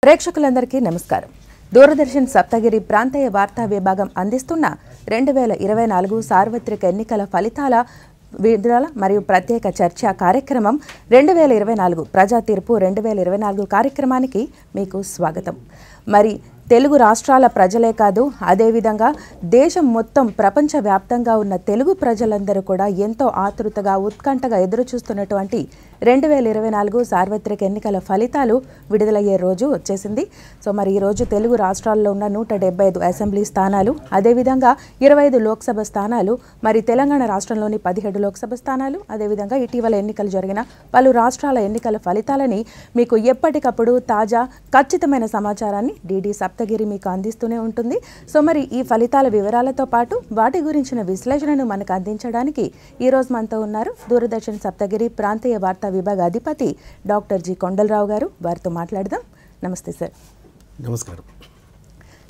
ప్రేక్షకులందరికీ నమస్కారం. దూరదర్శన్ సప్తగిరి ప్రాంతీయ వార్తా విభాగం అందిస్తున్న 2024 సార్వత్రిక ఎన్నికల ఫలితాల విడుదల మరియు ప్రత్యేక చర్చా కార్యక్రమం 2024 ప్రజా తీర్పు 2024 కార్యక్రమానికి మీకు స్వాగతం. మరి తెలుగు రాష్ట్రాల ప్రజలే కాదు, అదేవిధంగా దేశం మొత్తం ప్రపంచవ్యాప్తంగా ఉన్న తెలుగు ప్రజలందరూ కూడా ఎంతో ఆతృతగా ఉత్కంఠగా ఎదురుచూస్తున్నటువంటి 2024 సార్వత్రిక ఎన్నికల ఫలితాలు విడుదలయ్యే రోజు వచ్చేసింది. సో మరి ఈరోజు తెలుగు రాష్ట్రాల్లో ఉన్న 175 అసెంబ్లీ స్థానాలు, అదేవిధంగా 25 లోక్సభ స్థానాలు, మరి తెలంగాణ రాష్ట్రంలోని 17 లోక్సభ స్థానాలు, అదేవిధంగా ఇటీవల ఎన్నికలు జరిగిన పలు రాష్ట్రాల ఎన్నికల ఫలితాలని మీకు ఎప్పటికప్పుడు తాజా ఖచ్చితమైన సమాచారాన్ని డిడి సప్తగిరి మీకు అందిస్తూనే ఉంటుంది. సో మరి ఈ ఫలితాల వివరాలతో పాటు వాటి గురించిన విశ్లేషణను మనకు అందించడానికి ఈరోజు మనతో ఉన్నారు దూరదర్శన్ సప్తగిరి ప్రాంతీయ వార్తా విభాగ అధిపతి డాక్టర్ జి కొండలరావు గారు. వారితో మాట్లాడదాం. నమస్తే సార్. నమస్కారం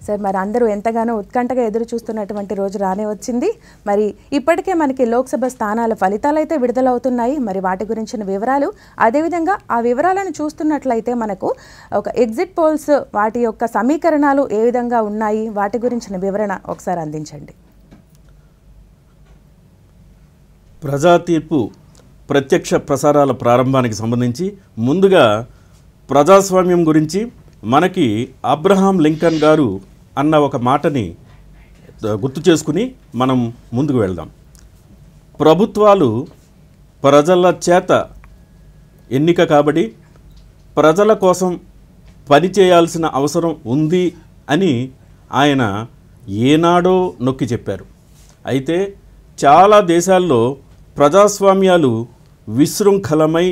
సార్. మరి అందరూ ఎంతగానో ఉత్కంఠగా ఎదురు చూస్తున్నటువంటి రోజు రానే వచ్చింది. మరి ఇప్పటికే మనకి లోక్సభ స్థానాల ఫలితాలు అయితే విడుదలవుతున్నాయి. మరి వాటి గురించిన వివరాలు, అదేవిధంగా ఆ వివరాలను చూస్తున్నట్లయితే మనకు ఒక ఎగ్జిట్ పోల్స్ వాటి యొక్క సమీకరణాలు ఏ విధంగా ఉన్నాయి, వాటి గురించిన వివరణ ఒకసారి అందించండి. ప్రజా తీర్పు ప్రత్యక్ష ప్రసారాల ప్రారంభానికి సంబంధించి ముందుగా ప్రజాస్వామ్యం గురించి మనకి అబ్రహాం లింకన్ గారు అన్న ఒక మాటని గుర్తు చేసుకుని మనం ముందుకు వెళ్దాం. ప్రభుత్వాలు ప్రజల చేత ఎన్నిక కాబట్టి ప్రజల కోసం పనిచేయాల్సిన అవసరం ఉంది అని ఆయన ఏనాడో నొక్కి చెప్పారు. అయితే చాలా దేశాల్లో ప్రజాస్వామ్యాలు విశృంఖలమై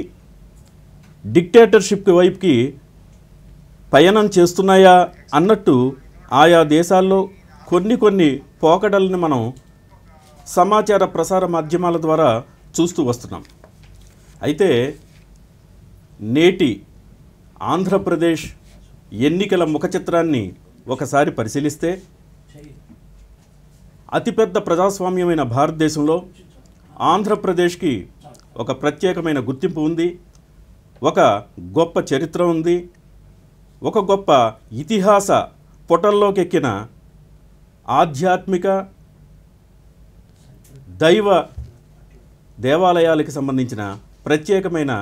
డిక్టేటర్షిప్ వైపుకి పయనం చేస్తున్నాయా అన్నట్టు ఆయా దేశాల్లో కొన్ని పోకడల్ని మనం సమాచార ప్రసార మాధ్యమాల ద్వారా చూస్తూ వస్తున్నాం. అయితే నేటి ఆంధ్రప్రదేశ్ ఎన్నికల ముఖచిత్రాన్ని ఒకసారి పరిశీలిస్తే అతిపెద్ద ప్రజాస్వామ్యమైన భారతదేశంలో ఆంధ్రప్రదేశ్కి ఒక ప్రత్యేకమైన గుర్తింపు ఉంది, ఒక గొప్ప చరిత్ర ఉంది, ఒక గొప్ప ఇతిహాస పుటల్లోకి ఎక్కిన ఆధ్యాత్మిక దైవ దేవాలయాలకు సంబంధించిన ప్రత్యేకమైన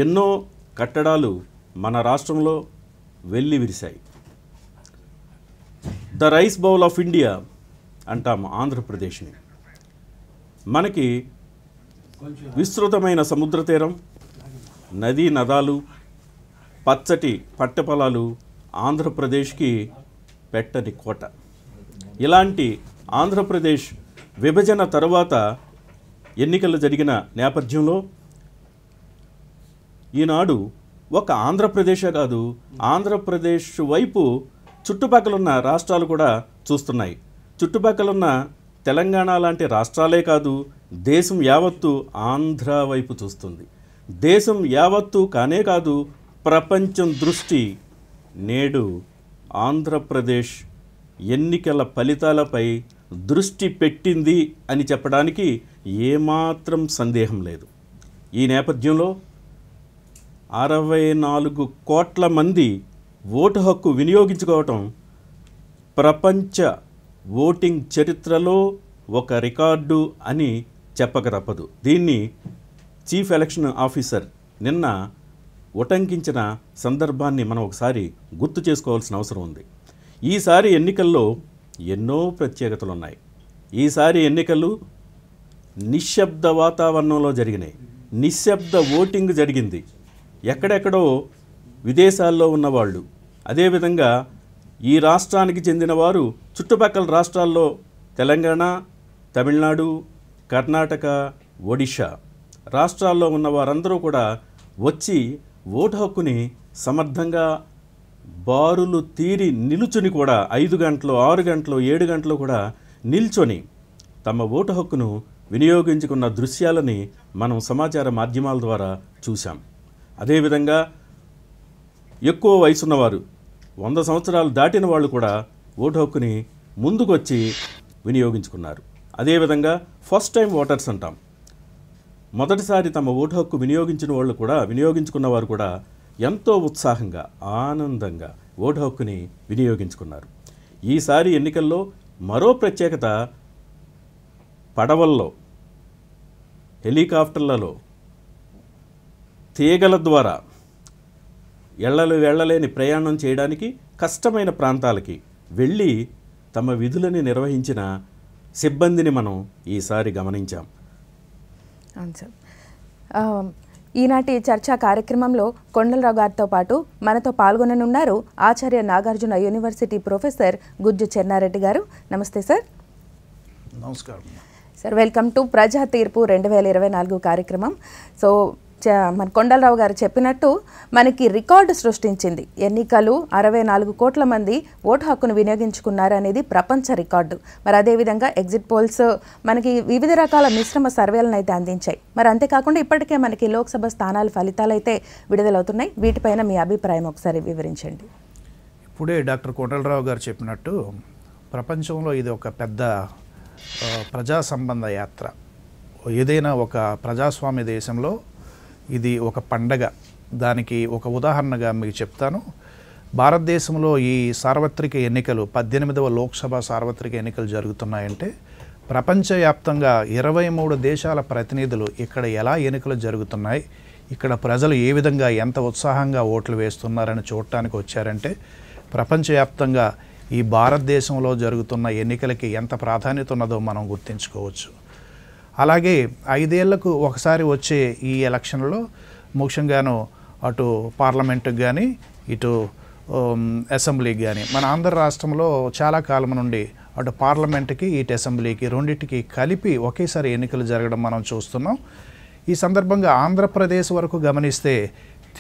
ఎన్నో కట్టడాలు మన రాష్ట్రంలో వెల్లివిరిశాయి. The rice bowl of India అంటాము ఆంధ్రప్రదేశ్ని. మనకి విస్తృతమైన సముద్ర తీరం, నదీ నదాలు, పచ్చటి పట్టపొలాలు ఆంధ్రప్రదేశ్కి పెట్టని కోట. ఇలాంటి ఆంధ్రప్రదేశ్ విభజన తరువాత ఎన్నికలు జరిగిన నేపథ్యంలో ఈనాడు ఒక ఆంధ్రప్రదేశే కాదు, ఆంధ్రప్రదేశ్ వైపు చుట్టుపక్కలున్న రాష్ట్రాలు కూడా చూస్తున్నాయి. చుట్టుపక్కలున్న తెలంగాణ లాంటి రాష్ట్రాలే కాదు, దేశం యావత్తు ఆంధ్ర వైపు చూస్తుంది. దేశం యావత్తు కానే కాదు, ప్రపంచం దృష్టి నేడు ఆంధ్రప్రదేశ్ ఎన్నికల ఫలితాలపై దృష్టి పెట్టింది అని చెప్పడానికి ఏమాత్రం సందేహం లేదు. ఈ నేపథ్యంలో 64 కోట్ల మంది ఓటు హక్కు వినియోగించుకోవటం ప్రపంచ ఓటింగ్ చరిత్రలో ఒక రికార్డు అని చెప్పక తప్పదు. దీన్ని చీఫ్ ఎలక్షన్ ఆఫీసర్ నిన్న ఉటంకించిన సందర్భాన్ని మనం ఒకసారి గుర్తు చేసుకోవాల్సిన అవసరం ఉంది. ఈసారి ఎన్నికల్లో ఎన్నో ప్రత్యేకతలు ఉన్నాయి. ఈసారి ఎన్నికలు నిశ్శబ్ద వాతావరణంలో జరిగినాయి. నిశ్శబ్ద ఓటింగ్ జరిగింది. ఎక్కడెక్కడో విదేశాల్లో ఉన్నవాళ్ళు, అదేవిధంగా ఈ రాష్ట్రానికి చెందిన వారు చుట్టుపక్కల రాష్ట్రాల్లో తెలంగాణ, తమిళనాడు, కర్ణాటక, ఒడిషా రాష్ట్రాల్లో ఉన్న వారందరూ కూడా వచ్చి ఓటు హక్కుని సమర్థంగా బారులు తీరి నిలుచుని కూడా 5 గంటలు, 6 గంటలు, 7 గంటలు కూడా నిల్చొని తమ ఓటు హక్కును వినియోగించుకున్న దృశ్యాలని మనం సమాచార మాధ్యమాల ద్వారా చూసాం. అదేవిధంగా ఎక్కువ వయసున్నవారు, 100 సంవత్సరాలు దాటిన వాళ్ళు కూడా ఓటు హక్కుని ముందుకొచ్చి వినియోగించుకున్నారు. అదేవిధంగా ఫస్ట్ టైం ఓటర్స్ అంటాం, మొదటిసారి తమ ఓటు హక్కు వినియోగించుకున్న వారు కూడా ఎంతో ఉత్సాహంగా, ఆనందంగా ఓటు హక్కుని వినియోగించుకున్నారు. ఈసారి ఎన్నికల్లో మరో ప్రత్యేకత, పడవల్లో, హెలికాప్టర్లలో, తీగల ద్వారా వెళ్ళలేని ప్రయాణం చేయడానికి కష్టమైన ప్రాంతాలకి వెళ్ళి తమ విధులని నిర్వహించిన సిబ్బందిని మనం ఈసారి గమనించాం. అవును సార్. ఈనాటి చర్చా కార్యక్రమంలో కొండలరావు గారితో పాటు మనతో పాల్గొననున్నారు ఆచార్య నాగార్జున యూనివర్సిటీ ప్రొఫెసర్ గుజ్జు చెన్నారెడ్డి గారు. నమస్తే సార్. నమస్కారం సార్. వెల్కమ్ టు ప్రజా తీర్పు 2024 కార్యక్రమం. సో మన కొండలరావు గారు చెప్పినట్టు మనకి రికార్డు సృష్టించింది. ఎన్నికలు 64 కోట్ల మంది ఓటు హక్కును వినియోగించుకున్నారు అనేది ప్రపంచ రికార్డు. మరి అదేవిధంగా ఎగ్జిట్ పోల్స్ మనకి వివిధ రకాల మిశ్రమ సర్వేలను అయితే అందించాయి. మరి అంతేకాకుండా ఇప్పటికే మనకి లోక్సభ స్థానాల ఫలితాలు అయితే విడుదలవుతున్నాయి. వీటిపైన మీ అభిప్రాయం ఒకసారి వివరించండి. ఇప్పుడే డాక్టర్ కొండలరావు గారు చెప్పినట్టు ప్రపంచంలో ఇది ఒక పెద్ద ప్రజా సంబంధ యాత్ర. ఏదైనా ఒక ప్రజాస్వామ్య దేశంలో ఇది ఒక పండగ. దానికి ఒక ఉదాహరణగా మీకు చెప్తాను. భారతదేశంలో ఈ సార్వత్రిక ఎన్నికలు 18వ లోక్సభ సార్వత్రిక ఎన్నికలు జరుగుతున్నాయంటే ప్రపంచవ్యాప్తంగా 23 దేశాల ప్రతినిధులు ఇక్కడ ఎలా ఎన్నికలు జరుగుతున్నాయి, ఇక్కడ ప్రజలు ఏ విధంగా ఎంత ఉత్సాహంగా ఓట్లు వేస్తున్నారని చూడటానికి వచ్చారంటే ప్రపంచవ్యాప్తంగా ఈ భారతదేశంలో జరుగుతున్న ఎన్నికలకి ఎంత ప్రాధాన్యత ఉన్నదో మనం గుర్తించుకోవచ్చు. అలాగే 5 ఏళ్లకు ఒకసారి వచ్చే ఈ ఎలక్షన్లో ముఖ్యంగాను అటు పార్లమెంటుకి కానీ ఇటు అసెంబ్లీకి కానీ మన ఆంధ్ర రాష్ట్రంలో చాలా కాలం నుండి అటు పార్లమెంటుకి ఇటు అసెంబ్లీకి రెండింటికి కలిపి ఒకేసారి ఎన్నికలు జరగడం మనం చూస్తున్నాం. ఈ సందర్భంగా ఆంధ్రప్రదేశ్ వరకు గమనిస్తే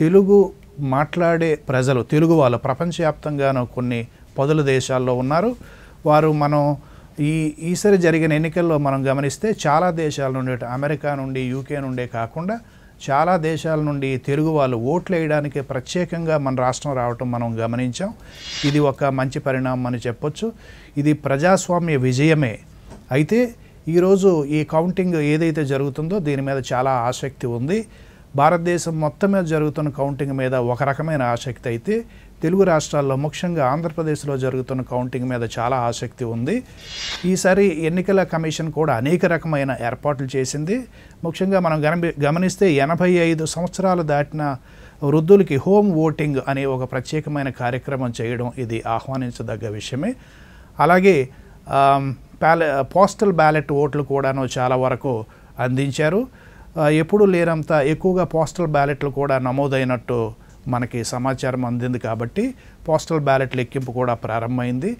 తెలుగు మాట్లాడే ప్రజలు, తెలుగు వాళ్ళు ప్రపంచవ్యాప్తంగాను కొన్ని పదుల దేశాల్లో ఉన్నారు. వారు మనం ఈసారి జరిగిన ఎన్నికల్లో మనం గమనిస్తే చాలా దేశాల నుండి, అమెరికా నుండి, యూకే నుండే కాకుండా చాలా దేశాల నుండి తెలుగు వాళ్ళు ఓట్లు వేయడానికి ప్రత్యేకంగా మన రాష్ట్రం రావటం మనం గమనించాం. ఇది ఒక మంచి పరిణామం అని చెప్పొచ్చు. ఇది ప్రజాస్వామ్య విజయమే. అయితే ఈరోజు ఈ కౌంటింగ్ ఏదైతే జరుగుతుందో దీని మీద చాలా ఆసక్తి ఉంది. భారతదేశం మొత్తం మీద జరుగుతున్న కౌంటింగ్ మీద ఒక రకమైన ఆసక్తి అయితే తెలుగు రాష్ట్రాల్లో ముఖ్యంగా ఆంధ్రప్రదేశ్లో జరుగుతున్న కౌంటింగ్ మీద చాలా ఆసక్తి ఉంది. ఈసారి ఎన్నికల కమిషన్ కూడా అనేక రకమైన ఏర్పాట్లు చేసింది. ముఖ్యంగా మనం గమనిస్తే 85 సంవత్సరాలు దాటిన వృద్ధులకి హోమ్ ఓటింగ్ అనే ఒక ప్రత్యేకమైన కార్యక్రమం చేయడం ఇది ఆహ్వానించదగ్గ విషయమే. అలాగే పోస్టల్ బ్యాలెట్ ఓట్లు కూడాను చాలా వరకు అందించారు. ఎప్పుడు లేనంత ఎక్కువగా పోస్టల్ బ్యాలెట్లు కూడా నమోదైనట్టు మనకి సమాచారం అందింది. కాబట్టి పోస్టల్ బ్యాలెట్ లెక్కింపు కూడా ప్రారంభమైంది.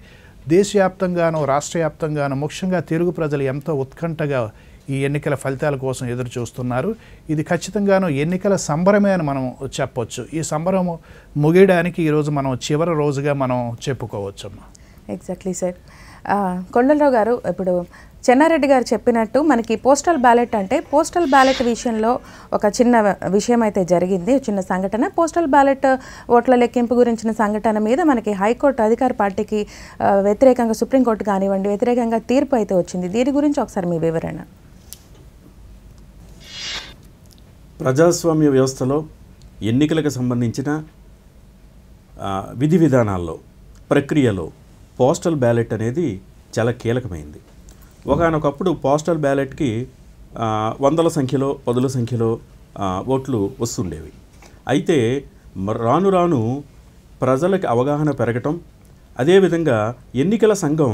దేశవ్యాప్తంగాను రాష్ట్ర వ్యాప్తంగాను ముఖ్యంగా తెలుగు ప్రజలు ఎంతో ఉత్కంఠగా ఈ ఎన్నికల ఫలితాల కోసం ఎదురు చూస్తున్నారు. ఇది ఖచ్చితంగాను ఎన్నికల సంబరమే అని మనం చెప్పొచ్చు. ఈ సంబరం ముగియడానికి ఈరోజు మనం చివరి రోజుగా మనం చెప్పుకోవచ్చమ్మా. Exactly sir. కొండలరావు గారు, ఇప్పుడు చెన్నారెడ్డి గారు చెప్పినట్టు మనకి పోస్టల్ బ్యాలెట్ అంటే పోస్టల్ బ్యాలెట్ విషయంలో ఒక చిన్న విషయం అయితే జరిగింది, చిన్న సంఘటన. పోస్టల్ బ్యాలెట్ ఓట్ల లెక్కింపు గురించిన సంఘటన మీద మనకి హైకోర్టు అధికార పార్టీకి వ్యతిరేకంగా, సుప్రీంకోర్టు కానివ్వండి, వ్యతిరేకంగా తీర్పు అయితే వచ్చింది. దీని గురించి ఒకసారి మీ వివరణ. ప్రజాస్వామ్య వ్యవస్థలో ఎన్నికలకు సంబంధించిన విధి విధానాల్లో, ప్రక్రియలో పోస్టల్ బ్యాలెట్ అనేది చాలా కీలకమైంది. ఒకనొకప్పుడు పోస్టల్ బ్యాలెట్కి వందల సంఖ్యలో, పదుల సంఖ్యలో ఓట్లు వస్తుండేవి. అయితే రాను రాను ప్రజలకు అవగాహన పెరగటం, అదేవిధంగా ఎన్నికల సంఘం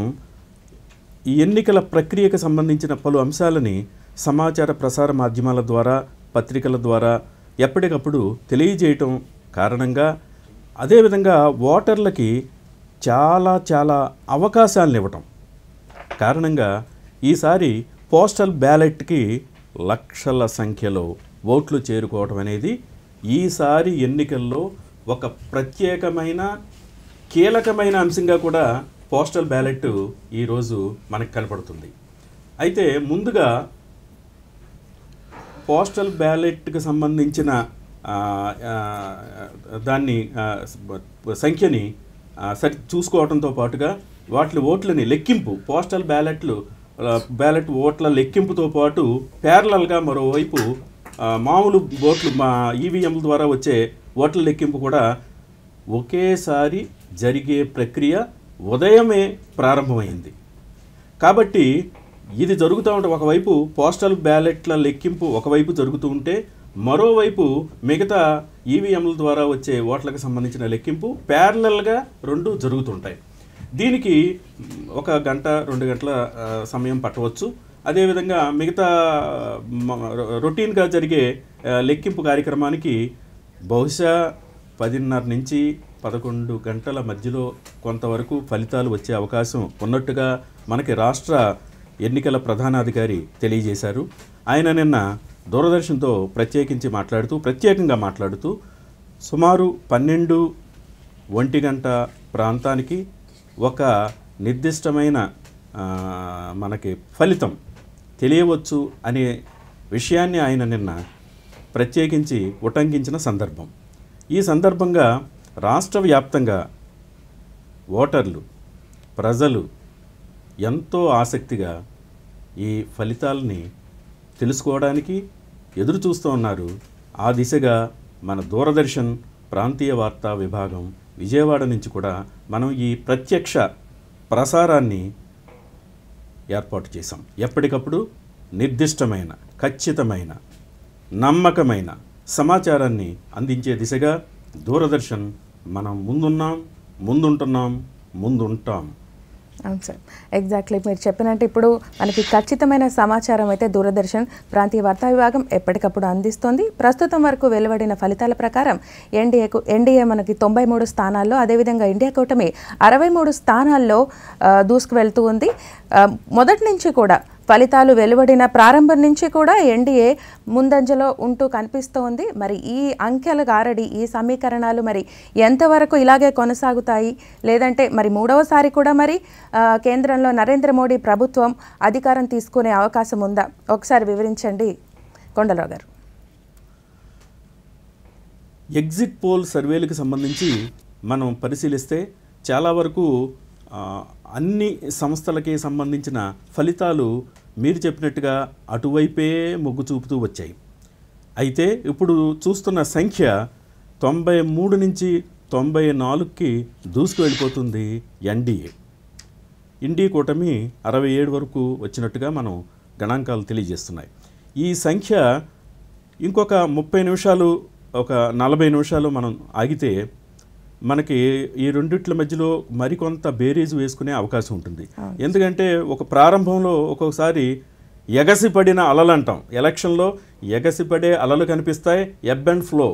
ఈ ఎన్నికల ప్రక్రియకు సంబంధించిన పలు అంశాలని సమాచార ప్రసార మాధ్యమాల ద్వారా, పత్రికల ద్వారా ఎప్పటికప్పుడు తెలియజేయటం కారణంగా, అదేవిధంగా ఓటర్లకి చాలా అవకాశాలను ఇవ్వటం కారణంగా ఈసారి పోస్టల్ బ్యాలెట్కి లక్షల సంఖ్యలో ఓట్లు చేరుకోవటం అనేది ఈసారి ఎన్నికల్లో ఒక ప్రత్యేకమైన కీలకమైన అంశంగా కూడా పోస్టల్ బ్యాలెట్ ఈరోజు మనకు కనపడుతుంది. అయితే ముందుగా పోస్టల్ బ్యాలెట్కి సంబంధించిన దాన్ని సంఖ్యని సరి చూసుకోవడంతో పాటుగా వాటి ఓట్లని లెక్కింపు, పోస్టల్ బ్యాలెట్ ఓట్ల లెక్కింపుతో పాటు ప్యారలల్గా మరోవైపు మామూలు ఓట్లు ఈవీఎంల ద్వారా వచ్చే ఓట్ల లెక్కింపు కూడా ఒకేసారి జరిగే ప్రక్రియ ఉదయమే ప్రారంభమైంది. కాబట్టి ఇది జరుగుతూ ఉంటే ఒకవైపు పోస్టల్ బ్యాలెట్ల లెక్కింపు ఒకవైపు జరుగుతూ ఉంటే మరోవైపు మిగతా ఈవీఎంల ద్వారా వచ్చే ఓట్లకు సంబంధించిన లెక్కింపు ప్యారలల్గా రెండు జరుగుతుంటాయి. దీనికి 1 గంట 2 గంటల సమయం పట్టవచ్చు. అదేవిధంగా మిగతా రొటీన్గా జరిగే లెక్కింపు కార్యక్రమానికి బహుశా 10:30 నుంచి 11 గంటల మధ్యలో కొంతవరకు ఫలితాలు వచ్చే అవకాశం ఉన్నట్టుగా మనకి రాష్ట్ర ఎన్నికల ప్రధానాధికారి తెలియజేశారు. ఆయన నిన్న దూరదర్శన్తో ప్రత్యేకంగా మాట్లాడుతూ సుమారు 12-1 గంట ప్రాంతానికి ఒక నిర్దిష్టమైన మనకి ఫలితం తెలియవచ్చు అనే విషయాన్ని ఆయన నిన్న ప్రత్యేకించి ఉటంకించిన సందర్భం. ఈ సందర్భంగా రాష్ట్ర వ్యాప్తంగా ఓటర్లు ప్రజలు ఎంతో ఆసక్తిగా ఈ ఫలితాలని తెలుసుకోవడానికి ఎదురు చూస్తూ ఉన్నారు. ఆ దిశగా మన దూరదర్శన్ ప్రాంతీయ వార్తా విభాగం విజయవాడ నుంచి కూడా మనం ఈ ప్రత్యక్ష ప్రసారాన్ని ఏర్పాటు చేశాం. ఎప్పటికప్పుడు నిర్దిష్టమైన ఖచ్చితమైన నమ్మకమైన సమాచారాన్ని అందించే దిశగా దూరదర్శన్ మనం ముందుంటాం. అవును సార్, ఎగ్జాక్ట్లీ మీరు చెప్పినట్టు ఇప్పుడు మనకి ఖచ్చితమైన సమాచారం అయితే దూరదర్శన్ ప్రాంతీయ వార్తా విభాగం ఎప్పటికప్పుడు అందిస్తోంది. ప్రస్తుతం వరకు వెలువడిన ఫలితాల ప్రకారం ఎన్డీఏ మనకి 93 స్థానాల్లో, అదేవిధంగా ఇండియా కూటమి 63 స్థానాల్లో దూసుకు వెళ్తూ ఉంది. మొదటి నుంచి కూడా ఫలితాలు వెలువడిన ప్రారంభం నుంచి కూడా ఎన్డీఏ ముందంజలో ఉంటూ కనిపిస్తోంది. మరి ఈ అంకెల గారడి, ఈ సమీకరణాలు మరి ఎంతవరకు ఇలాగే కొనసాగుతాయి, లేదంటే మరి మూడవసారి కూడా మరి కేంద్రంలో నరేంద్ర మోడీ ప్రభుత్వం అధికారం తీసుకునే అవకాశం ఉందా? ఒకసారి వివరించండి కొండలరావు గారు. ఎగ్జిట్ పోల్ సర్వేలకు సంబంధించి మనం పరిశీలిస్తే చాలా వరకు అన్ని సంస్థలకి సంబంధించిన ఫలితాలు మీరు చెప్పినట్టుగా అటువైపే మొగ్గు చూపుతూ వచ్చాయి. అయితే ఇప్పుడు చూస్తున్న సంఖ్య 93 నుంచి 94కి దూసుకు వెళ్ళిపోతుంది ఎన్డీఏ. ఇండియా కూటమి 67 వరకు వచ్చినట్టుగా మనం గణాంకాలు తెలియజేస్తున్నాయి. ఈ సంఖ్య ఇంకొక 30 నిమిషాలు, ఒక 40 నిమిషాలు మనం ఆగితే మనకి ఈ రెండిట్ల మధ్యలో మరికొంత బేరీజు వేసుకునే అవకాశం ఉంటుంది. ఎందుకంటే ఒక ప్రారంభంలో ఒక్కొక్కసారి ఎగసిపడిన అలలు అంటాం. ఎలక్షన్లో ఎగసిపడే అలలు కనిపిస్తాయి, ఎబ్ అండ్ ఫ్లో.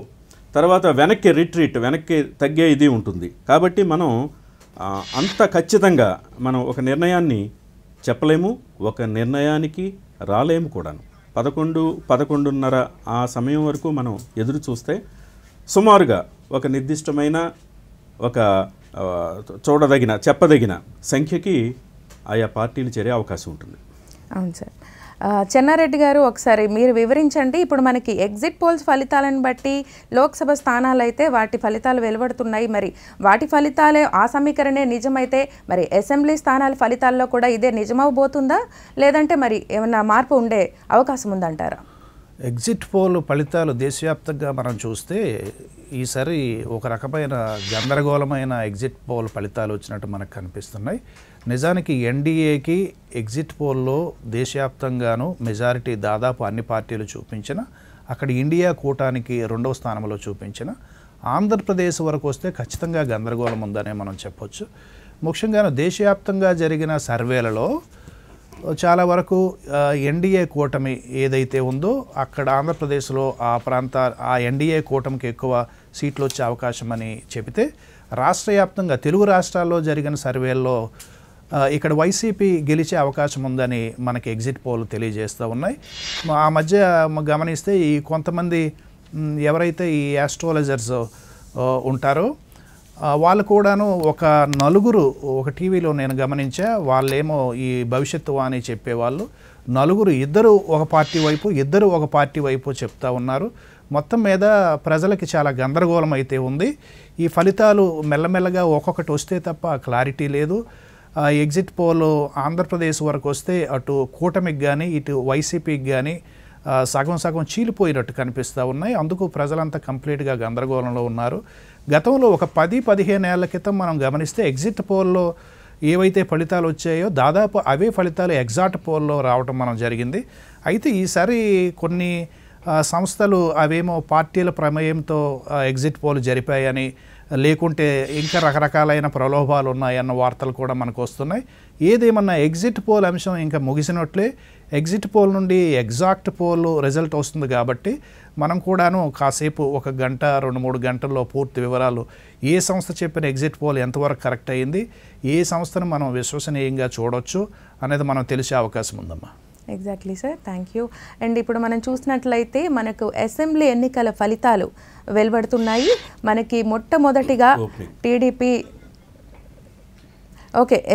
తర్వాత వెనక్కి తగ్గే ఇది ఉంటుంది. కాబట్టి మనం అంత ఖచ్చితంగా మనం ఒక నిర్ణయాన్ని చెప్పలేము, ఒక నిర్ణయానికి రాలేము కూడాను. 11-11:30 ఆ సమయం వరకు మనం ఎదురు చూస్తే సుమారుగా ఒక నిర్దిష్టమైన ఒక చెప్పదగిన సంఖ్యకి ఆయా పార్టీలు చేరే అవకాశం ఉంటుంది. అవును సార్. చెన్నారెడ్డి గారు, ఒకసారి మీరు వివరించండి. ఇప్పుడు మనకి ఎగ్జిట్ పోల్స్ ఫలితాలను బట్టి లోక్సభ స్థానాలు అయితే వాటి ఫలితాలు వెలువడుతున్నాయి. మరి వాటి ఫలితాలే ఆ సమీకరణే నిజమైతే మరి అసెంబ్లీ స్థానాల ఫలితాల్లో కూడా ఇదే నిజమవబోతుందా, లేదంటే మరి ఏమన్నా మార్పు ఉండే అవకాశం ఉందంటారా? ఎగ్జిట్ పోల్ ఫలితాలు దేశవ్యాప్తంగా మనం చూస్తే ఈసారి ఒక రకమైన గందరగోళమైన ఎగ్జిట్ పోల్ ఫలితాలు వచ్చినట్టు మనకు కనిపిస్తున్నాయి. నిజానికి ఎన్డీఏకి ఎగ్జిట్ పోల్లో దేశవ్యాప్తంగాను మెజారిటీ దాదాపు అన్ని పార్టీలు చూపించిన, అక్కడ ఇండియా కూటానికి 2వ స్థానంలో చూపించిన, ఆంధ్రప్రదేశ్ వరకు వస్తే ఖచ్చితంగా గందరగోళం ఉందనే మనం చెప్పొచ్చు. ముఖ్యంగా దేశవ్యాప్తంగా జరిగిన సర్వేలలో చాలా వరకు ఎన్డీఏ కూటమి ఏదైతే ఉందో అక్కడ ఆంధ్రప్రదేశ్లో ఆ ఎన్డీఏ కూటమికి ఎక్కువ సీట్లు వచ్చే అవకాశం అని చెబితే, రాష్ట్ర వ్యాప్తంగా తెలుగు రాష్ట్రాల్లో జరిగిన సర్వేల్లో ఇక్కడ వైసీపీ గెలిచే అవకాశం ఉందని మనకి ఎగ్జిట్ పోల్ తెలియజేస్తూ ఉన్నాయి. ఆ మధ్య గమనిస్తే ఈ కొంతమంది ఎవరైతే ఈ ఆస్ట్రాలజర్స్ ఉంటారో వాళ్ళు కూడాను ఒక నలుగురు, ఒక టీవీలో నేను గమనించా, వాళ్ళేమో ఈ భవిష్యత్తు అని చెప్పేవాళ్ళు నలుగురు, ఇద్దరు ఒక పార్టీ వైపు, ఇద్దరు ఒక పార్టీ వైపు చెప్తా ఉన్నారు. మొత్తం మీద ప్రజలకి చాలా గందరగోళం అయితే ఉంది. ఈ ఫలితాలు మెల్లమెల్లగా ఒక్కొక్కటి వస్తే తప్ప క్లారిటీ లేదు. ఎగ్జిట్ పోల్ ఆంధ్రప్రదేశ్ వరకు వస్తే అటు కూటమికి కానీ ఇటు వైసీపీకి కానీ సగం చీలిపోయినట్టు కనిపిస్తూ ఉన్నాయి. అందుకు ప్రజలంతా కంప్లీట్గా గందరగోళంలో ఉన్నారు. గతంలో ఒక 10-15 ఏళ్ల క్రితం మనం గమనిస్తే ఎగ్జిట్ పోల్లో ఏవైతే ఫలితాలు వచ్చాయో దాదాపు అవే ఫలితాలు ఎగ్జాక్ట్ పోల్లో రావటం మనం జరిగింది. అయితే ఈసారి కొన్ని సంస్థలు అవేమో పార్టీల ప్రమేయంతో ఎగ్జిట్ పోల్ జరిపాయని, లేకుంటే ఇంకా రకరకాలైన ప్రలోభాలు ఉన్నాయన్న వార్తలు కూడా మనకు వస్తున్నాయి. ఏదేమన్నా ఎగ్జిట్ పోల్ అంశం ఇంకా ముగిసినట్లే. ఎగ్జిట్ పోల్ నుండి ఎగ్జాక్ట్ పోల్ రిజల్ట్ వస్తుంది కాబట్టి మనం కూడాను కాసేపు 1 గంట 2-3 గంటల్లో పూర్తి వివరాలు ఏ సంస్థ చెప్పిన ఎగ్జిట్ పోల్ ఎంతవరకు కరెక్ట్ అయ్యింది, ఏ సంస్థను మనం విశ్వసనీయంగా చూడొచ్చు అనేది మనం తెలిసే అవకాశం ఉందమ్మా. Exactly sir, thank you. And ఇప్పుడు మనం చూసినట్లయితే మనకు అసెంబ్లీ ఎన్నికల ఫలితాలు వెలువడుతున్నాయి. మనకి మొట్టమొదటిగా టీడీపీ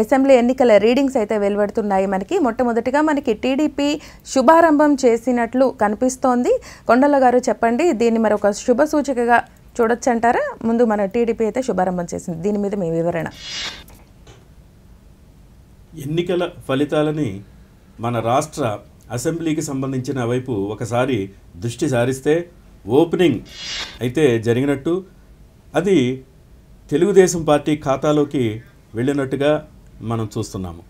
అసెంబ్లీ ఎన్నికల రీడింగ్స్ అయితే వెలువడుతున్నాయి. మొట్టమొదటిగా మనకి టీడీపీ శుభారంభం చేసినట్లు కనిపిస్తోంది. కొండల గారు చెప్పండి, దీన్ని మరి ఒక శుభ సూచికగా చూడొచ్చు అంటారా? ముందు మన టీడీపీ అయితే శుభారంభం చేసింది, దీని మీద మీ వివరణ. ఎన్నికల ఫలితాలని మన రాష్ట్ర అసెంబ్లీకి సంబంధించిన వైపు ఒకసారి దృష్టి సారిస్తే ఓపెనింగ్ అయితే జరిగినట్టు, అది తెలుగుదేశం పార్టీ ఖాతాలోకి వెళ్ళినట్టుగా మనం చూస్తున్నాము.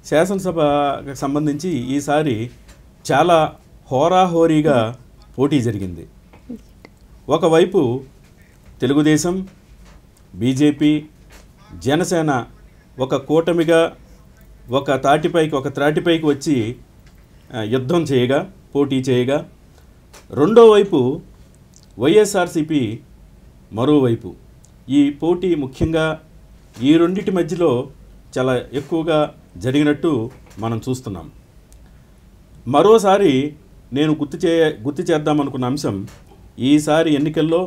శాసనసభకు సంబంధించి ఈసారి చాలా హోరాహోరీగా పోటీ జరిగింది. ఒకవైపు తెలుగుదేశం, బీజేపీ, జనసేన ఒక కూటమిగా ఒక త్రాటిపైకి వచ్చి యుద్ధం చేయగా, పోటీ చేయగా, రెండో వైపు వైఎస్ఆర్సీపీ మరోవైపు. ఈ పోటీ ముఖ్యంగా ఈ రెండిటి మధ్యలో చాలా ఎక్కువగా జరిగినట్టు మనం చూస్తున్నాం. మరోసారి నేను గుర్తు చేద్దామనుకున్న అంశం, ఈసారి ఎన్నికల్లో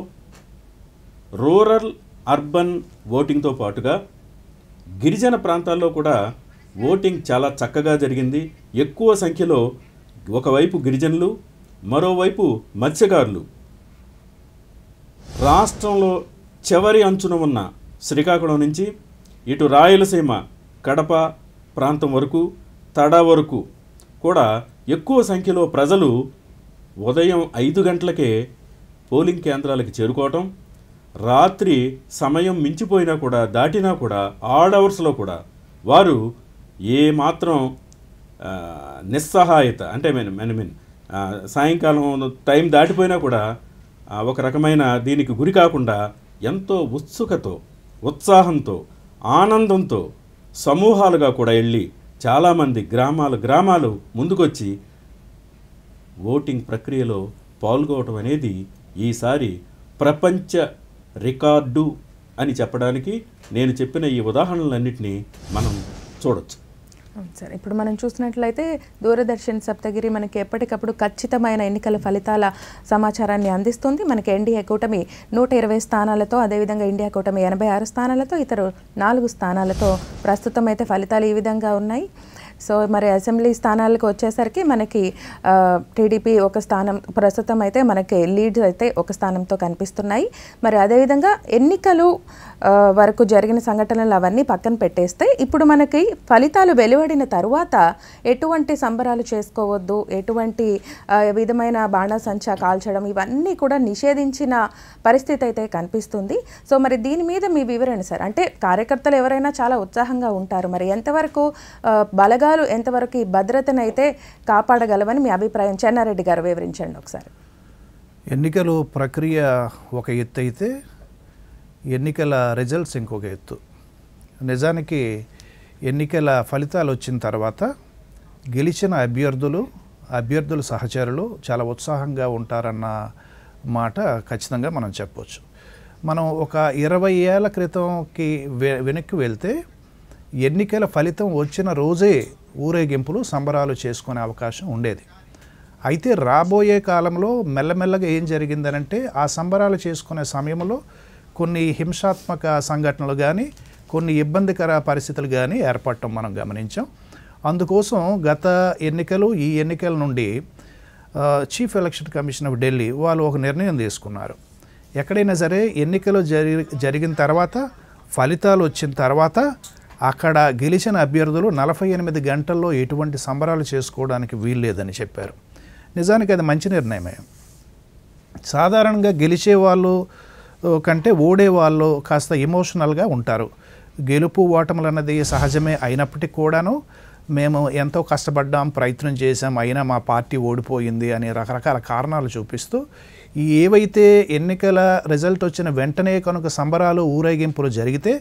రూరల్ అర్బన్ ఓటింగ్తో పాటుగా గిరిజన ప్రాంతాల్లో కూడా ఓటింగ్ చాలా చక్కగా జరిగింది. ఎక్కువ సంఖ్యలో ఒకవైపు గిరిజనులు, మరోవైపు మత్స్యకారులు, రాష్ట్రంలో చివరి అంచున ఉన్న శ్రీకాకుళం నుంచి ఇటు రాయలసీమ కడప ప్రాంతం వరకు, తడ వరకు కూడా ఎక్కువ సంఖ్యలో ప్రజలు ఉదయం 5 గంటలకే పోలింగ్ కేంద్రాలకు చేరుకోవటం, రాత్రి సమయం మించిపోయినా కూడా, దాటినా కూడా, ఆడ్ అవర్స్లో కూడా వారు ఏమాత్రం నిస్సహాయత, అంటే సాయంకాలం టైం దాటిపోయినా కూడా ఒక రకమైన దీనికి గురి కాకుండా ఎంతో ఉత్సుకతో, ఉత్సాహంతో, ఆనందంతో సమూహాలుగా కూడా వెళ్ళి చాలామంది గ్రామాలు ముందుకొచ్చి ఓటింగ్ ప్రక్రియలో పాల్గొనడం అనేది ఈసారి ప్రపంచ రికార్డు అని చెప్పడానికి నేను చెప్పిన ఈ ఉదాహరణలన్నింటినీ మనం చూడొచ్చు. సరే, ఇప్పుడు మనం చూసినట్లయితే దూరదర్శన్ సప్తగిరి మనకి ఎప్పటికప్పుడు ఖచ్చితమైన ఎన్నికల ఫలితాల సమాచారాన్ని అందిస్తుంది. మనకి ఎన్డీఏ కూటమి 120 స్థానాలతో, అదేవిధంగా ఇండియా కూటమి 86 స్థానాలతో, ఇతరు 4 స్థానాలతో ప్రస్తుతం అయితే ఫలితాలు ఈ విధంగా ఉన్నాయి. సో మరి అసెంబ్లీ స్థానాలకు వచ్చేసరికి మనకి టీడీపీ 1 స్థానం, ప్రస్తుతం అయితే మనకి లీడ్ అయితే 1 స్థానంతో కనిపిస్తున్నాయి. మరి అదేవిధంగా ఎన్నికలు వరకు జరిగిన సంఘటనలు అవన్నీ పక్కన పెట్టేస్తే ఇప్పుడు మనకి ఫలితాలు వెలువడిన తరువాత ఎటువంటి సంబరాలు చేసుకోవద్దు, ఎటువంటి విధమైన బాణాసంచా కాల్చడం, ఇవన్నీ కూడా నిషేధించిన పరిస్థితి అయితే కనిపిస్తుంది. సో మరి దీని మీద మీ వివరణ సార్. అంటే కార్యకర్తలు ఎవరైనా చాలా ఉత్సాహంగా ఉంటారు, మరి ఎంతవరకు బలగాలు ఎంతవరకు ఈ భద్రతను అయితే కాపాడగలవని మీ అభిప్రాయం? చెన్నారెడ్డి గారు వివరించండి ఒకసారి. ఎన్నికలు ప్రక్రియ ఒక ఎత్తు అయితే ఎన్నికల రిజల్ట్స్ ఇంకొక ఎత్తు. నిజానికి ఎన్నికల ఫలితాలు వచ్చిన తర్వాత గెలిచిన అభ్యర్థుల సహచరులు చాలా ఉత్సాహంగా ఉంటారన్న మాట ఖచ్చితంగా మనం చెప్పవచ్చు. మనం ఒక 20 ఏళ్ల క్రితంకి వెనక్కి వెళ్తే ఎన్నికల ఫలితం వచ్చిన రోజే ఊరేగింపులు, సంబరాలు చేసుకునే అవకాశం ఉండేది. అయితే రాబోయే కాలంలో మెల్లమెల్లగా ఏం జరిగిందనంటే ఆ సంబరాలు చేసుకునే సమయంలో కొన్ని హింసాత్మక సంఘటనలు కానీ, కొన్ని ఇబ్బందికర పరిస్థితులు కానీ ఏర్పడటం మనం గమనించాం. అందుకోసం గత ఎన్నికలు, ఈ ఎన్నికల నుండి chief election commission of Delhi వాళ్ళు ఒక నిర్ణయం తీసుకున్నారు. ఎక్కడైనా సరే ఎన్నికలు జరిగిన తర్వాత, ఫలితాలు వచ్చిన తర్వాత అక్కడ గెలిచిన అభ్యర్థులు 48 గంటల్లో ఎటువంటి సంబరాలు చేసుకోవడానికి వీల్లేదని చెప్పారు. నిజానికి అది మంచి నిర్ణయమే. సాధారణంగా గెలిచే వాళ్ళు కంటే ఓడే వాళ్ళు కాస్త ఎమోషనల్గా ఉంటారు. గెలుపు ఓటములు అన్నది సహజమే అయినప్పటికీ కూడాను మేము ఎంతో కష్టపడ్డాం, ప్రయత్నం చేశాం, అయినా మా పార్టీ ఓడిపోయింది అనే రకరకాల కారణాలు చూపిస్తూ ఏవైతే ఎన్నికల రిజల్ట్ వచ్చిన వెంటనే కనుక సంబరాలు ఊరేగింపులు జరిగితే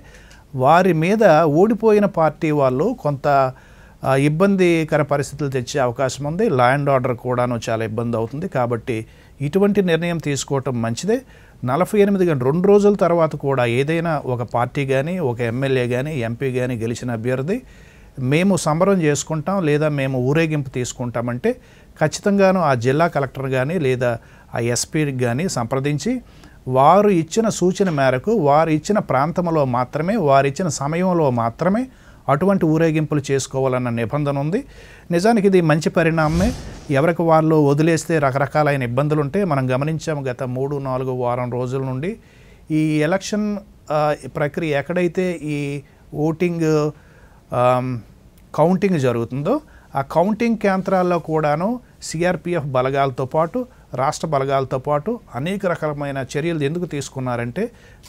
వారి మీద ఓడిపోయిన పార్టీ వాళ్ళు కొంత ఇబ్బందికర పరిస్థితులు తెచ్చే అవకాశం ఉంది. లా అండ్ ఆర్డర్ కూడాను చాలా ఇబ్బంది అవుతుంది. కాబట్టి ఇటువంటి నిర్ణయం తీసుకోవటం మంచిదే. 48 గంటలు 2 రోజుల తర్వాత కూడా ఏదైనా ఒక పార్టీ కానీ, ఒక ఎమ్మెల్యే కానీ, ఎంపీ కానీ గెలిచిన అభ్యర్థి మేము సంబరం చేసుకుంటాం లేదా మేము ఊరేగింపు తీసుకుంటామంటే ఖచ్చితంగాను ఆ జిల్లా కలెక్టర్ కానీ లేదా ఆ ఎస్పీకి కానీ సంప్రదించి వారు ఇచ్చిన సూచన మేరకు వారు ఇచ్చిన ప్రాంతంలో మాత్రమే, వారు ఇచ్చిన సమయంలో మాత్రమే అటువంటి ఊరేగింపులు చేసుకోవాలన్న నిబంధన ఉంది. నిజానికి ఇది మంచి పరిణామమే. ఎవరికి వాళ్ళు వదిలేస్తే రకరకాలైన ఇబ్బందులు ఉంటే మనం గమనించాము గత 3-4 వారం రోజుల నుండి ఈ ఎలక్షన్ ప్రక్రియ ఎక్కడైతే ఈ ఓటింగ్ కౌంటింగ్ జరుగుతుందో ఆ కౌంటింగ్ కేంద్రాల్లో కూడాను సిఆర్పిఎఫ్ బలగాలతో పాటు రాష్ట్ర బలగాలతో పాటు అనేక రకమైన చర్యలు ఎందుకు తీసుకున్నారంటే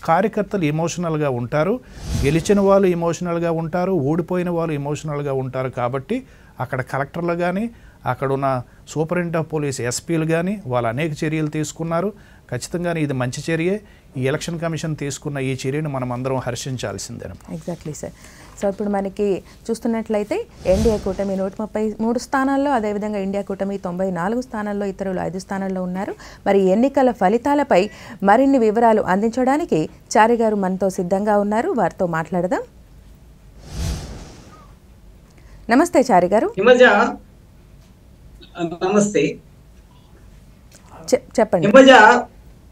కార్యకర్తలు ఎమోషనల్గా ఉంటారు, గెలిచిన వాళ్ళు ఎమోషనల్గా ఉంటారు, ఓడిపోయిన వాళ్ళు ఎమోషనల్గా ఉంటారు. కాబట్టి అక్కడ కలెక్టర్లు కానీ అక్కడున్న సూపరింటెండెంట్ ఆఫ్ పోలీస్ ఎస్పీలు కానీ వాళ్ళు అనేక చర్యలు తీసుకున్నారు. ఖచ్చితంగా ఇది మంచి చర్యే. ఈ ఎలక్షన్ కమిషన్ తీసుకున్న ఈ చర్యను మనం అందరం హర్షించాల్సిందే. Exactly sir. సో ఇప్పుడు మనకి చూస్తున్నట్లయితే ఎన్డీఏ కూటమి 133 స్థానాల్లో, అదేవిధంగా ఇండియా కూటమి 94 స్థానాల్లో, ఇతరులు 5 స్థానాల్లో ఉన్నారు. మరి ఎన్నికల ఫలితాలపై మరిన్ని వివరాలు అందించడానికి చారి గారు మనతో సిద్ధంగా ఉన్నారు. వారితో మాట్లాడదాం. నమస్తే చారి గారు. నమస్తే. చెప్పండి.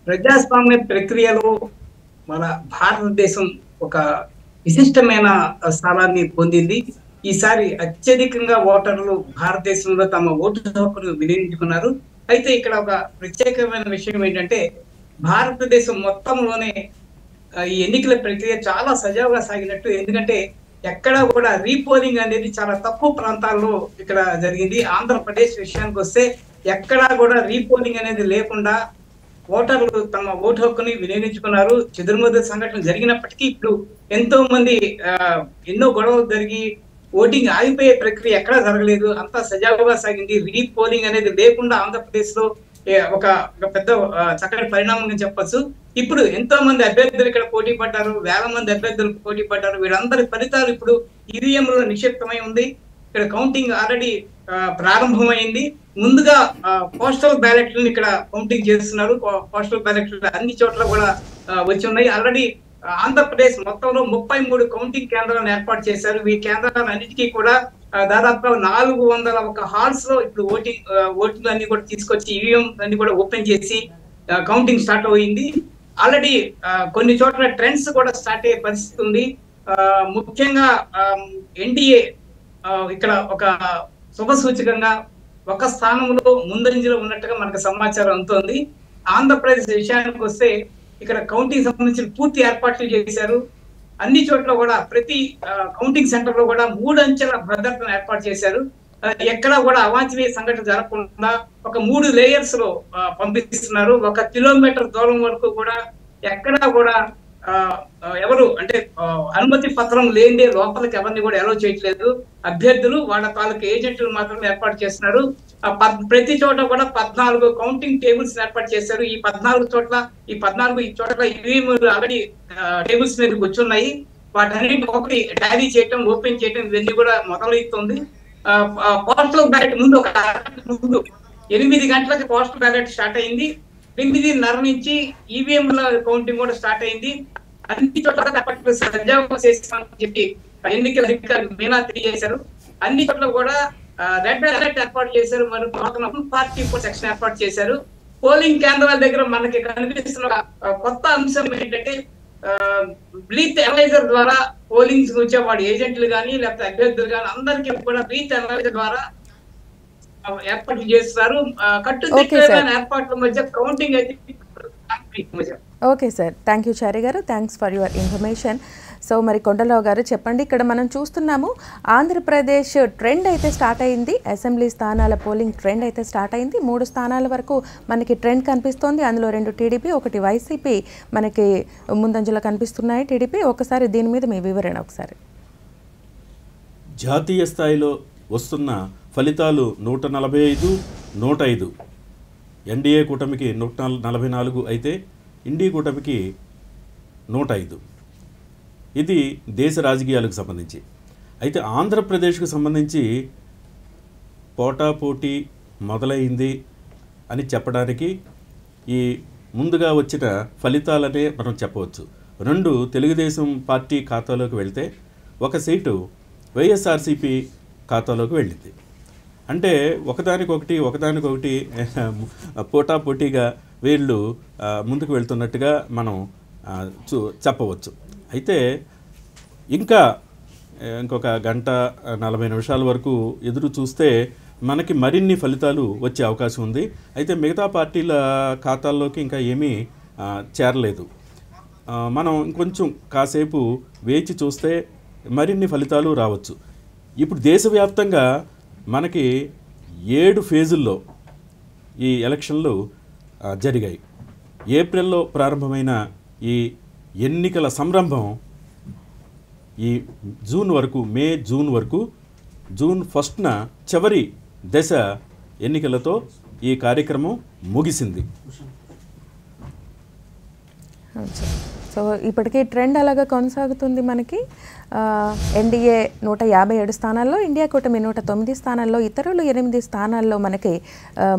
ప్రజాస్వామ్య ప్రక్రియలో మన భారతదేశం ఒక విశిష్టమైన స్థానాన్ని పొందింది. ఈసారి అత్యధికంగా ఓటర్లు భారతదేశంలో తమ ఓటు హక్కును వినియోగించుకున్నారు. అయితే ఇక్కడ ఒక ప్రత్యేకమైన విషయం ఏంటంటే భారతదేశం మొత్తంలోనే ఈ ఎన్నికల ప్రక్రియ చాలా సజావుగా సాగినట్టు. ఎందుకంటే ఎక్కడ కూడా రీపోలింగ్ అనేది చాలా తక్కువ ప్రాంతాల్లో ఇక్కడ జరిగింది. ఆంధ్రప్రదేశ్ విషయానికి వస్తే ఎక్కడా కూడా రీపోలింగ్ అనేది లేకుండా ఓటర్లు తమ ఓటు హక్కుని వినియోగించుకున్నారు. చెదురుమదురు సంఘటనలు జరిగినప్పటికీ ఇప్పుడు ఎంతో మంది ఎన్నో గొడవలు జరిగి ఓటింగ్ ఆగిపోయే ప్రక్రియ ఎక్కడా జరగలేదు. అంతా సజావుగా సాగింది. రీపోలింగ్ అనేది లేకుండా ఆంధ్రప్రదేశ్ లో ఒక పెద్ద చక్కటి పరిణామంగా చెప్పొచ్చు. ఇప్పుడు ఎంతో మంది అభ్యర్థులు ఇక్కడ పోటీ పడ్డారు, వేల మంది అభ్యర్థులు పోటీ పడ్డారు. వీళ్ళందరి ఫలితాలు ఇప్పుడు ఈవీఎం లో నిక్షిప్తమై ఉంది. ఇక్కడ కౌంటింగ్ ఆల్రెడీ ప్రారంభమైంది. ముందుగా పోస్టల్ బ్యాలెట్లను ఇక్కడ కౌంటింగ్ చేస్తున్నారు. పోస్టల్ బ్యాలెట్లు అన్ని చోట్ల కూడా వచ్చి ఉన్నాయి. ఆల్రెడీ ఆంధ్రప్రదేశ్ మొత్తంలో 33 కౌంటింగ్ కేంద్రాలను ఏర్పాటు చేశారు. ఈ కేంద్రాలన్నిటికీ కూడా దాదాపుగా 401 హాల్స్ లో ఇప్పుడు ఓటింగ్ అన్ని కూడా తీసుకొచ్చి ఈవీఎం అన్ని కూడా ఓపెన్ చేసి కౌంటింగ్ స్టార్ట్ అయింది. ఆల్రెడీ కొన్ని చోట్ల ట్రెండ్స్ కూడా స్టార్ట్ అయ్యే పరిస్థితి ఉంది. ముఖ్యంగా ఎన్డీఏ ఇక్కడ ఒక శుభ సూచకంగా ఒక స్థానంలో ముందంజలో ఉన్నట్టుగా మనకు సమాచారం అందుతోంది. ఆంధ్రప్రదేశ్ విషయానికి వస్తే ఇక్కడ కౌంటింగ్ సంబంధించిన పూర్తి ఏర్పాట్లు చేశారు. అన్ని చోట్ల కూడా ప్రతి కౌంటింగ్ సెంటర్ లో కూడా 3 అంచెల భద్రతను ఏర్పాటు చేశారు. ఎక్కడా కూడా అవాంఛనీయ సంఘటన జరగకుండా ఒక 3 లేయర్స్ లో పంపిస్తున్నారు. 1 కిలోమీటర్ దూరం వరకు కూడా ఎక్కడా కూడా ఎవరు అంటే అనుమతి పత్రం లేనిదే లోపలికి ఎవరిని కూడా అలౌ చేయట్లేదు. అభ్యర్థులు వాళ్ళ తాలూకు ఏజెంట్లు మాత్రమే ఏర్పాటు చేస్తున్నారు. ప్రతి చోట కూడా 14 కౌంటింగ్ టేబుల్స్ ఏర్పాటు చేశారు. ఈ 14 చోట్ల ఈవీఎం ఆల్రెడీ టేబుల్స్ మీద కూర్చున్నాయి. వాటన్నింటి ఒకటి టాలీ చేయటం, ఓపెన్ చేయటం ఇవన్నీ కూడా మొదలవుతుంది. పోస్టల్ బ్యాలెట్ ముందు 8 గంటలకి పోస్టల్ బ్యాలెట్ స్టార్ట్ అయింది. 8:30 నుంచి ఈవీఎం కౌంటింగ్ కూడా స్టార్ట్ అయింది. అన్ని చోట్ల సజావుగా చేస్తామని చెప్పి ఎన్నికల అధికారులు మీనా తెలియజేశారు. అన్ని చోట్ల కూడా రెడ్ అలర్ట్ ఏర్పాటు చేశారు. మరి పార్టీ సెక్షన్ ఏర్పాటు చేశారు. పోలింగ్ కేంద్రాల దగ్గర మనకి కనిపిస్తున్న కొత్త అంశం ఏంటంటే బ్రీత్ అనలైజర్ ద్వారా పోలింగ్ వచ్చే వాడి ఏజెంట్లు కానీ లేకపోతే అభ్యర్థులు కానీ అందరికీ కూడా బ్రీత్ అనలైజర్ ద్వారా ఏర్పాట్లు చేస్తారు. కట్టుదిట్టమైన ఏర్పాట్ల మధ్య కౌంటింగ్ అయితే. ఓకే సార్, థ్యాంక్ యూ చారి గారు. Thanks for your information. So మరి కొండలరావు గారు చెప్పండి, ఇక్కడ మనం చూస్తున్నాము ఆంధ్రప్రదేశ్ ట్రెండ్ అయితే స్టార్ట్ అయింది, అసెంబ్లీ స్థానాల పోలింగ్ ట్రెండ్ అయితే స్టార్ట్ అయింది. 3 స్థానాల వరకు మనకి ట్రెండ్ కనిపిస్తోంది. అందులో 2 టీడీపీ, 1 వైసీపీ మనకి ముందంజలో కనిపిస్తున్నాయి. టీడీపీ ఒకసారి దీని మీద మీ వివరణ ఒకసారి. జాతీయ స్థాయిలో వస్తున్న ఫలితాలు 145, 105. ఎన్డీఏ కూటమికి 144 అయితే ఇండీ కూటమికి 105. ఇది దేశ రాజకీయాలకు సంబంధించి. అయితే ఆంధ్రప్రదేశ్కు సంబంధించి పోటాపోటీ మొదలైంది అని చెప్పడానికి ఈ ముందుగా వచ్చిన ఫలితాలనే మనం చెప్పవచ్చు. 2 తెలుగుదేశం పార్టీ ఖాతాలోకి వెళ్తే 1 సీటు వైఎస్ఆర్సీపీ ఖాతాలోకి వెళ్ళింది. అంటే ఒకదానికొకటి పోటాపోటీగా వీళ్ళు ముందుకు వెళ్తున్నట్టుగా మనం చెప్పవచ్చు. అయితే ఇంకొక 1:40 వరకు ఎదురు చూస్తే మనకి మరిన్ని ఫలితాలు వచ్చే అవకాశం ఉంది. అయితే మిగతా పార్టీల ఖాతాల్లోకి ఇంకా ఏమీ చేరలేదు. మనం ఇంకొంచెం కాసేపు వేచి చూస్తే మరిన్ని ఫలితాలు రావచ్చు. ఇప్పుడు దేశవ్యాప్తంగా మనకి 7 ఫేజుల్లో ఈ ఎలక్షన్లు జరిగాయి. ఏప్రిల్లో ప్రారంభమైన ఈ ఎన్నికల సంరంభం ఈ జూన్ వరకు జూన్ 1న చివరి దశ ఎన్నికలతో ఈ కార్యక్రమం ముగిసింది. సో ఇప్పటికీ ట్రెండ్ అలాగా కొనసాగుతుంది. మనకి ఎన్డీఏ 157 స్థానాల్లో, ఇండియా కూటమి 109 స్థానాల్లో, ఇతరులు 8 స్థానాల్లో మనకి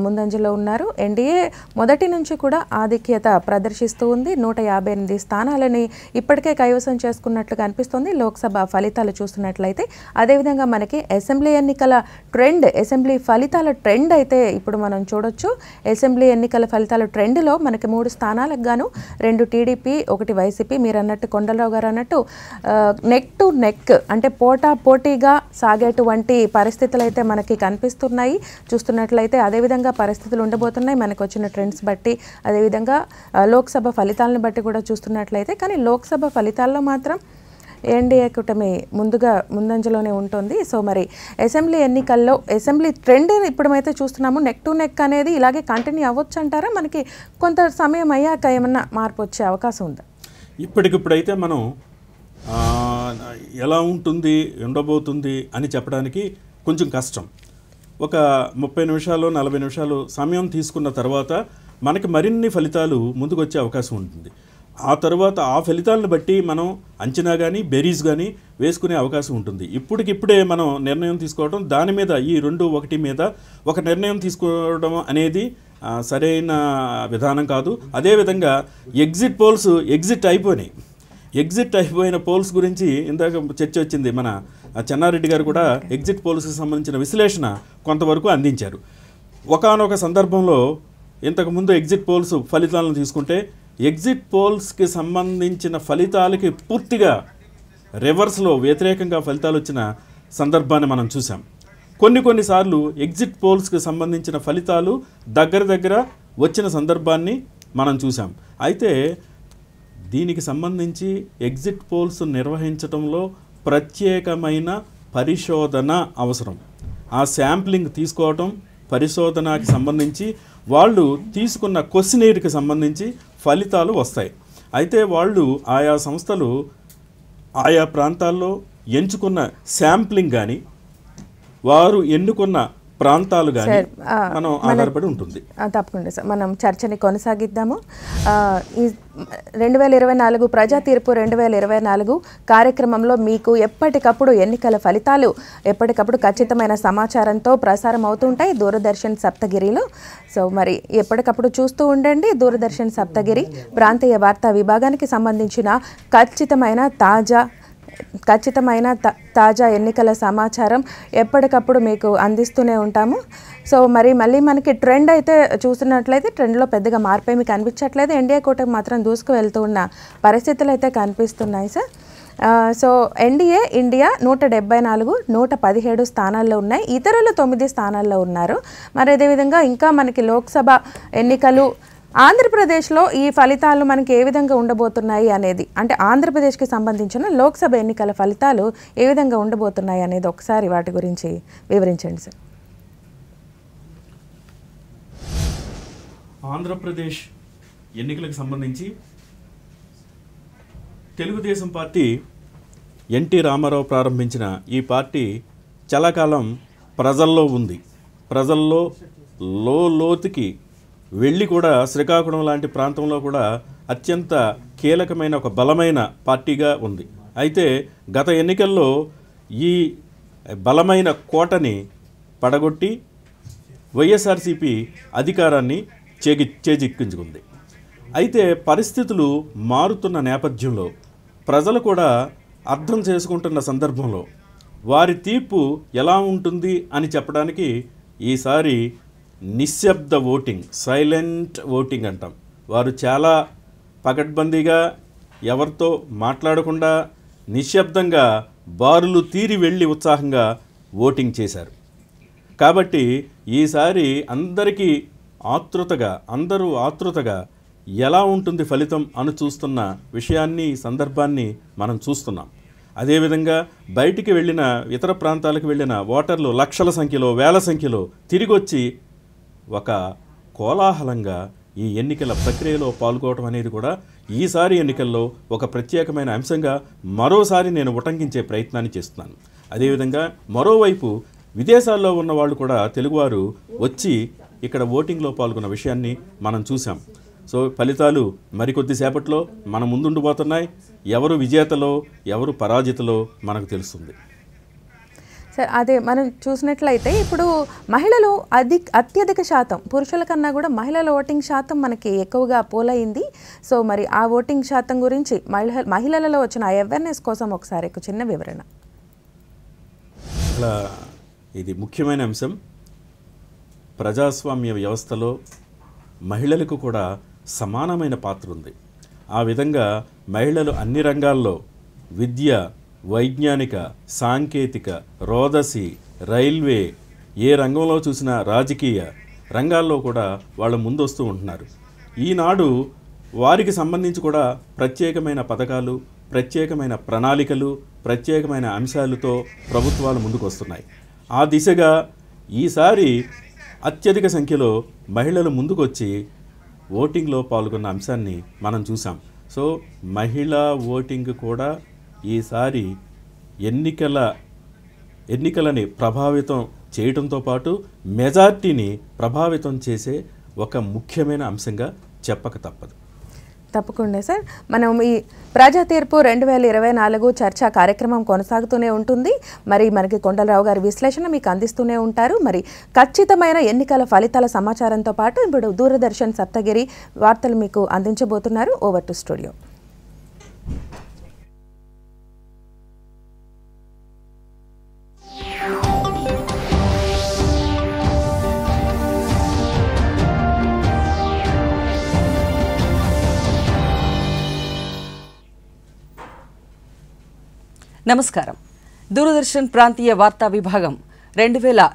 ముందంజలో ఉన్నారు. ఎన్డీఏ మొదటి నుంచి కూడా ఆధిక్యత ప్రదర్శిస్తూ ఉంది. 158 స్థానాలని ఇప్పటికే కైవసం చేసుకున్నట్లుగా అనిపిస్తుంది లోక్సభ ఫలితాలు చూస్తున్నట్లయితే. అదేవిధంగా మనకి అసెంబ్లీ ఎన్నికల ట్రెండ్, అసెంబ్లీ ఫలితాల ట్రెండ్ అయితే ఇప్పుడు మనం చూడొచ్చు. అసెంబ్లీ ఎన్నికల ఫలితాల ట్రెండ్లో మనకి 3 స్థానాలకు గాను 2 టీడీపీ, 1 వైసీపీ, మీరు అన్నట్టు కొండలరావు గారు అన్నట్టు నెక్ టు నెక్ అంటే పోటాపోటీగా సాగేటువంటి పరిస్థితులు అయితే మనకి కనిపిస్తున్నాయి చూస్తున్నట్లయితే. అదేవిధంగా పరిస్థితులు ఉండబోతున్నాయి మనకు వచ్చిన ట్రెండ్స్ బట్టి, అదేవిధంగా లోక్సభ ఫలితాలను బట్టి కూడా చూస్తున్నట్లయితే. కానీ లోక్సభ ఫలితాల్లో మాత్రం ఎన్డీఏ కూటమి ముందంజలోనే ఉంటుంది. సో మరి అసెంబ్లీ ఎన్నికల్లో అసెంబ్లీ ట్రెండ్ ఇప్పుడైతే చూస్తున్నాము. నెక్ టు నెక్ అనేది ఇలాగే కంటిన్యూ అవ్వచ్చు అంటారా? మనకి కొంత సమయం అయ్యాక ఏమన్నా మార్పు వచ్చే అవకాశం ఉందా? ఇప్పటికిప్పుడైతే మనం ఎలా ఉండబోతుంది అని చెప్పడానికి కొంచెం కష్టం. ఒక 30 నిమిషాలు 40 నిమిషాలు సమయం తీసుకున్న తర్వాత మనకి మరిన్ని ఫలితాలు ముందుకు వచ్చే అవకాశం ఉంటుంది. ఆ తర్వాత ఆ ఫలితాలను బట్టి మనం అంచనా కానీ బెరీస్ కానీ వేసుకునే అవకాశం ఉంటుంది. ఇప్పటికిప్పుడే మనం నిర్ణయం తీసుకోవడం, దాని మీద ఈ 2-1 మీద ఒక నిర్ణయం తీసుకోవడం అనేది సరైన విధానం కాదు. అదేవిధంగా ఎగ్జిట్ అయిపోయిన పోల్స్ గురించి ఇందాక చర్చ వచ్చింది. మన చెన్నారెడ్డి గారు కూడా ఎగ్జిట్ పోల్స్కి సంబంధించిన విశ్లేషణ కొంతవరకు అందించారు. ఒకానొక సందర్భంలో ఇంతకుముందు ఎగ్జిట్ పోల్స్ ఫలితాలను తీసుకుంటే ఎగ్జిట్ పోల్స్కి సంబంధించిన ఫలితాలకి పూర్తిగా రివర్స్లో వ్యతిరేకంగా ఫలితాలు వచ్చిన సందర్భాన్ని మనం చూసాం. కొన్నిసార్లు ఎగ్జిట్ పోల్స్కి సంబంధించిన ఫలితాలు దగ్గర వచ్చిన సందర్భాన్ని మనం చూసాం. అయితే దీనికి సంబంధించి ఎగ్జిట్ పోల్స్ నిర్వహించడంలో ప్రత్యేకమైన పరిశోధన అవసరం. ఆ శాంప్లింగ్ తీసుకోవటం, పరిశోధనకి సంబంధించి వాళ్ళు తీసుకున్న క్వశ్చనీర్కి సంబంధించి ఫలితాలు వస్తాయి. అయితే వాళ్ళు ఆయా సంస్థలు ఆయా ప్రాంతాల్లో ఎంచుకున్న శాంప్లింగ్ కానీ వారు ఎన్నుకున్న ప్రాంతాలు కానీ మనం ఆధారపడి ఉంటుంది. తప్పకుండా సార్, మనం చర్చని కొనసాగిద్దాము. ఈ 2024 ప్రజా తీర్పు 2024 కార్యక్రమంలో మీకు ఎప్పటికప్పుడు ఎన్నికల ఫలితాలు ఎప్పటికప్పుడు ఖచ్చితమైన సమాచారంతో ప్రసారం అవుతుంటాయి దూరదర్శన్ సప్తగిరిలో. సో మరి ఎప్పటికప్పుడు చూస్తూ ఉండండి. దూరదర్శన్ సప్తగిరి ప్రాంతీయ వార్తా విభాగానికి సంబంధించిన ఖచ్చితమైన తాజా ఎన్నికల సమాచారం ఎప్పటికప్పుడు మీకు అందిస్తూనే ఉంటాము. సో మళ్ళీ మనకి ట్రెండ్ అయితే చూసినట్లయితే ట్రెండ్లో పెద్దగా మార్పేమీ కనిపించట్లేదు. ఎన్డీఏ కూటమి మాత్రం దూసుకు వెళ్తూ ఉన్న పరిస్థితులు అయితే కనిపిస్తున్నాయి సార్. సో ఎన్డీఏ ఇండియా 174, 117 స్థానాల్లో ఉన్నాయి. ఇతరులు 9 స్థానాల్లో ఉన్నారు. మరి అదేవిధంగా ఇంకా మనకి లోక్సభ ఎన్నికలు ఆంధ్రప్రదేశ్లో ఈ ఫలితాలు మనకి ఏ విధంగా ఉండబోతున్నాయి అనేది, అంటే ఆంధ్రప్రదేశ్కి సంబంధించిన లోక్సభ ఎన్నికల ఫలితాలు ఏ విధంగా ఉండబోతున్నాయి అనేది ఒకసారి వాటి గురించి వివరించండి సార్. ఆంధ్రప్రదేశ్ ఎన్నికలకు సంబంధించి తెలుగుదేశం పార్టీ ఎన్టీ రామారావు ప్రారంభించిన ఈ పార్టీ చాలా కాలం ప్రజల్లో ఉంది. ప్రజల్లో లోతుకి వెళ్ళి కూడా శ్రీకాకుళం లాంటి ప్రాంతంలో కూడా అత్యంత కీలకమైన ఒక బలమైన పార్టీగా ఉంది. అయితే గత ఎన్నికల్లో ఈ బలమైన కోటని పడగొట్టి వైఎస్ఆర్సీపీ అధికారాన్ని చేజిక్కించుకుంది. అయితే పరిస్థితులు మారుతున్న నేపథ్యంలో ప్రజలు కూడా అర్థం చేసుకుంటున్న సందర్భంలో వారి తీర్పు ఎలా ఉంటుంది అని చెప్పడానికి ఈసారి నిశ్శబ్ద ఓటింగ్, సైలెంట్ ఓటింగ్ అంటాం. వారు చాలా పకడ్బందీగా ఎవరితో మాట్లాడకుండా నిశ్శబ్దంగా బారులు తీరి వెళ్ళి ఉత్సాహంగా ఓటింగ్ చేశారు. కాబట్టి ఈసారి అందరూ ఆతృతగా ఎలా ఉంటుంది ఫలితం అని చూస్తున్న విషయాన్ని, సందర్భాన్ని మనం చూస్తున్నాం. అదేవిధంగా బయటికి వెళ్ళిన ఇతర ప్రాంతాలకు వెళ్ళిన ఓటర్లు లక్షల సంఖ్యలో, వేల సంఖ్యలో తిరిగి వచ్చి ఒక కోలాహలంగా ఈ ఎన్నికల ప్రక్రియలో పాల్గొనడం అనేది కూడా ఈసారి ఎన్నికల్లో ఒక ప్రత్యేకమైన అంశంగా మరోసారి నేను ఉటంకించే ప్రయత్నాన్ని చేస్తున్నాను. అదేవిధంగా మరోవైపు విదేశాల్లో ఉన్న వాళ్ళు కూడా తెలుగువారు వచ్చి ఇక్కడ ఓటింగ్లో పాల్గొన్న విషయాన్ని మనం చూసాం. సో ఫలితాలు మరికొద్దిసేపట్లో మన ముందుండిపోతున్నాయి. ఎవరు విజేతలో ఎవరు పరాజితలో మనకు తెలుస్తుంది. సార్, అదే మనం చూసినట్లయితే ఇప్పుడు మహిళలు అత్యధిక శాతం, పురుషుల కన్నా కూడా మహిళల ఓటింగ్ శాతం మనకి ఎక్కువగా పోలైంది. సో మరి ఆ ఓటింగ్ శాతం గురించి మహిళలలో వచ్చిన అవేర్నెస్ కోసం ఒకసారి ఒక చిన్న వివరణ. అలా ఇది ముఖ్యమైన అంశం. ప్రజాస్వామ్య వ్యవస్థలో మహిళలకు కూడా సమానమైన పాత్ర ఉంది. ఆ విధంగా మహిళలు అన్ని రంగాల్లో విద్య, వైజ్ఞానిక, సాంకేతిక, రోదసి, రైల్వే, ఏ రంగంలో చూసినా రాజకీయ రంగాల్లో కూడా వాళ్ళు ముందొస్తూ ఉంటున్నారు. ఈనాడు వారికి సంబంధించి కూడా ప్రత్యేకమైన పథకాలు, ప్రత్యేకమైన ప్రణాళికలు, ప్రత్యేకమైన అంశాలతో ప్రభుత్వాలు ముందుకు వస్తున్నాయి. ఆ దిశగా ఈసారి అత్యధిక సంఖ్యలో మహిళలు ముందుకొచ్చి ఓటింగ్లో పాల్గొన్న అంశాన్ని మనం చూసాం. సో మహిళా ఓటింగ్ కూడా ఈసారి ఎన్నికలని ప్రభావితం చేయడంతో పాటు మెజార్టీని ప్రభావితం చేసే ఒక ముఖ్యమైన అంశంగా చెప్పక తప్పదు. తప్పకుండా సార్. మనం ఈ ప్రజా తీర్పు 2024 చర్చా కార్యక్రమం కొనసాగుతూనే ఉంటుంది. మరి మనకి కొండలరావు గారి విశ్లేషణ మీకు అందిస్తూనే ఉంటారు. మరి ఖచ్చితమైన ఎన్నికల ఫలితాల సమాచారంతో పాటు ఇప్పుడు దూరదర్శన్ సప్తగిరి వార్తలు మీకు అందించబోతున్నారు. Over to studio. నమస్కారం. దూరదర్శన్ ప్రాంతీయ వార్తా విభాగం 2000